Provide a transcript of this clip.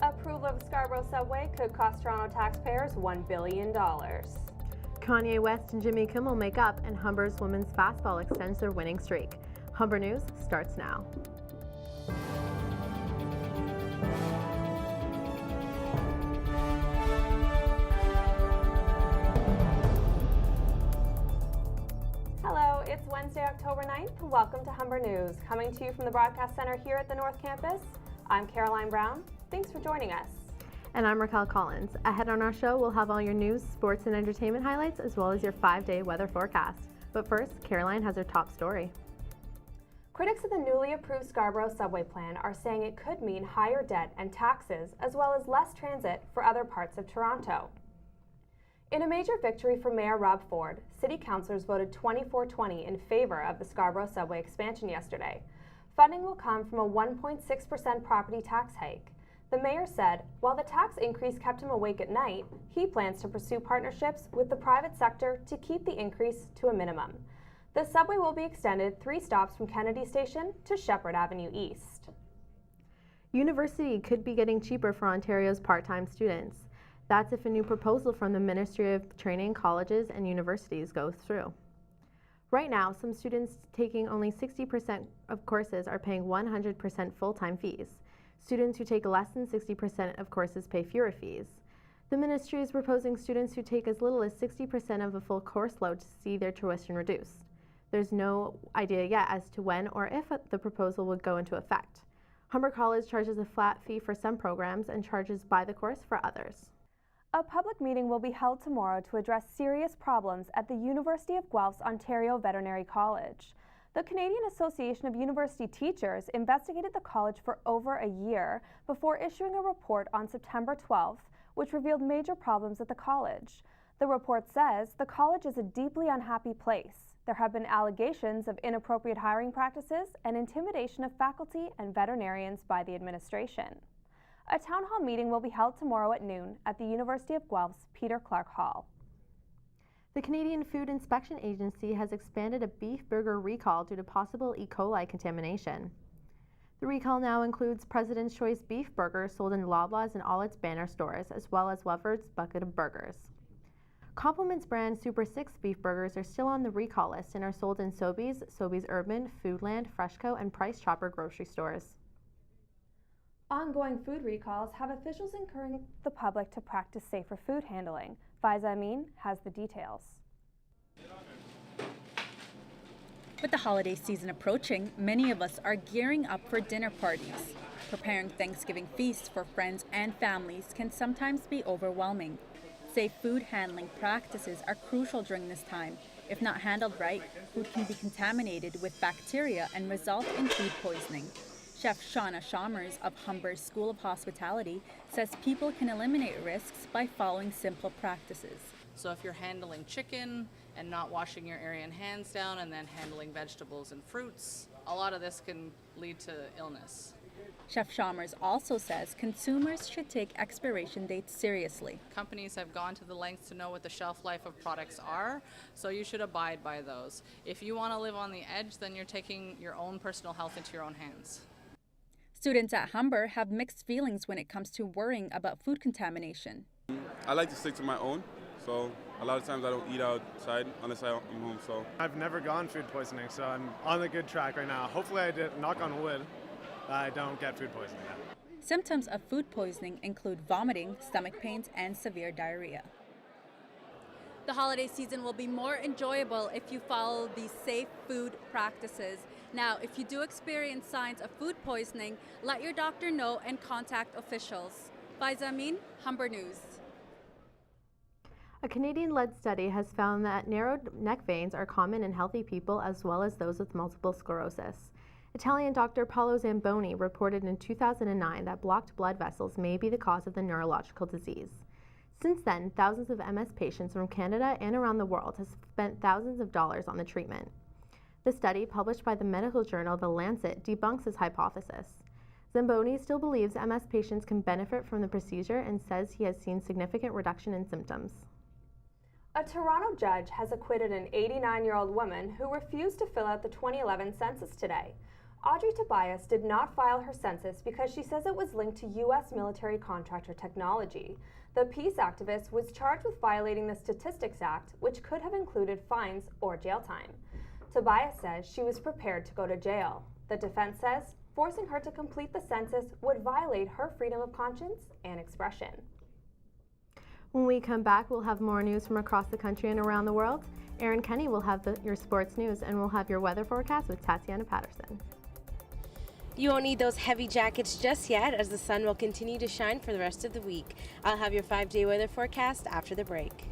Approval of the Scarborough Subway could cost Toronto taxpayers $1 billion. Kanye West and Jimmy Kimmel make up, and Humber's women's fastball extends their winning streak. Humber News starts now. Hello, it's Wednesday, October 9th. Welcome to Humber News, coming to you from the Broadcast Center here at the North Campus. I'm Caroline Brown. Thanks for joining us. And I'm Raquel Collins. Ahead on our show, we'll have all your news, sports, and entertainment highlights, as well as your 5-day weather forecast. But first, Caroline has her top story. Critics of the newly approved Scarborough Subway plan are saying it could mean higher debt and taxes, as well as less transit for other parts of Toronto. In a major victory for Mayor Rob Ford, City Councillors voted 24-20 in favor of the Scarborough Subway expansion yesterday. Funding will come from a 1.6% property tax hike. The mayor said, while the tax increase kept him awake at night, he plans to pursue partnerships with the private sector to keep the increase to a minimum. The subway will be extended 3 stops from Kennedy Station to Shepherd Avenue East. University could be getting cheaper for Ontario's part-time students. That's if a new proposal from the Ministry of Training, Colleges and Universities goes through. Right now, some students taking only 60% of courses are paying 100% full-time fees. Students who take less than 60% of courses pay fewer fees. The ministry is proposing students who take as little as 60% of a full course load to see their tuition reduced. There's no idea yet as to when or if the proposal would go into effect. Humber College charges a flat fee for some programs and charges by the course for others. A public meeting will be held tomorrow to address serious problems at the University of Guelph's Ontario Veterinary College. The Canadian Association of University Teachers investigated the college for over a year before issuing a report on September 12th, which revealed major problems at the college. The report says the college is a deeply unhappy place. There have been allegations of inappropriate hiring practices and intimidation of faculty and veterinarians by the administration. A town hall meeting will be held tomorrow at noon at the University of Guelph's Peter Clark Hall. The Canadian Food Inspection Agency has expanded a beef burger recall due to possible E. coli contamination. The recall now includes President's Choice beef burgers sold in Loblaws and all its banner stores, as well as Weber's Bucket of Burgers. Compliments brand Super 6 beef burgers are still on the recall list and are sold in Sobeys, Sobeys Urban, Foodland, Freshco, and Price Chopper grocery stores. Ongoing food recalls have officials encouraging the public to practice safer food handling. Faiza Amin has the details. With the holiday season approaching, many of us are gearing up for dinner parties. Preparing Thanksgiving feasts for friends and families can sometimes be overwhelming. Safe food handling practices are crucial during this time. If not handled right, food can be contaminated with bacteria and result in food poisoning. Chef Shauna Chalmers of Humber's School of Hospitality says people can eliminate risks by following simple practices. So if you're handling chicken and not washing your area and hands down and then handling vegetables and fruits, a lot of this can lead to illness. Chef Chalmers also says consumers should take expiration dates seriously. Companies have gone to the lengths to know what the shelf life of products are, so you should abide by those. If you want to live on the edge, then you're taking your own personal health into your own hands. Students at Humber have mixed feelings when it comes to worrying about food contamination. I like to stick to my own, so a lot of times I don't eat outside unless I'm home. So I've never gone food poisoning, so I'm on a good track right now. Hopefully I did, knock on wood, I don't get food poisoning now. Symptoms of food poisoning include vomiting, stomach pains, and severe diarrhea. The holiday season will be more enjoyable if you follow these safe food practices. Now, if you do experience signs of food poisoning, let your doctor know and contact officials. Faiza Amin, Humber News. A Canadian-led study has found that narrowed neck veins are common in healthy people as well as those with multiple sclerosis. Italian Dr. Paolo Zamboni reported in 2009 that blocked blood vessels may be the cause of the neurological disease. Since then, thousands of MS patients from Canada and around the world have spent thousands of dollars on the treatment. The study, published by the medical journal The Lancet, debunks his hypothesis. Zamboni still believes MS patients can benefit from the procedure and says he has seen significant reduction in symptoms. A Toronto judge has acquitted an 89-year-old woman who refused to fill out the 2011 census today. Audrey Tobias did not file her census because she says it was linked to U.S. military contractor technology. The peace activist was charged with violating the Statistics Act, which could have included fines or jail time. Tobias says she was prepared to go to jail. The defense says forcing her to complete the census would violate her freedom of conscience and expression. When we come back, we'll have more news from across the country and around the world. Erin Kenny will have your sports news, and we'll have your weather forecast with Tatiana Patterson. You won't need those heavy jackets just yet, as the sun will continue to shine for the rest of the week. I'll have your 5-day weather forecast after the break.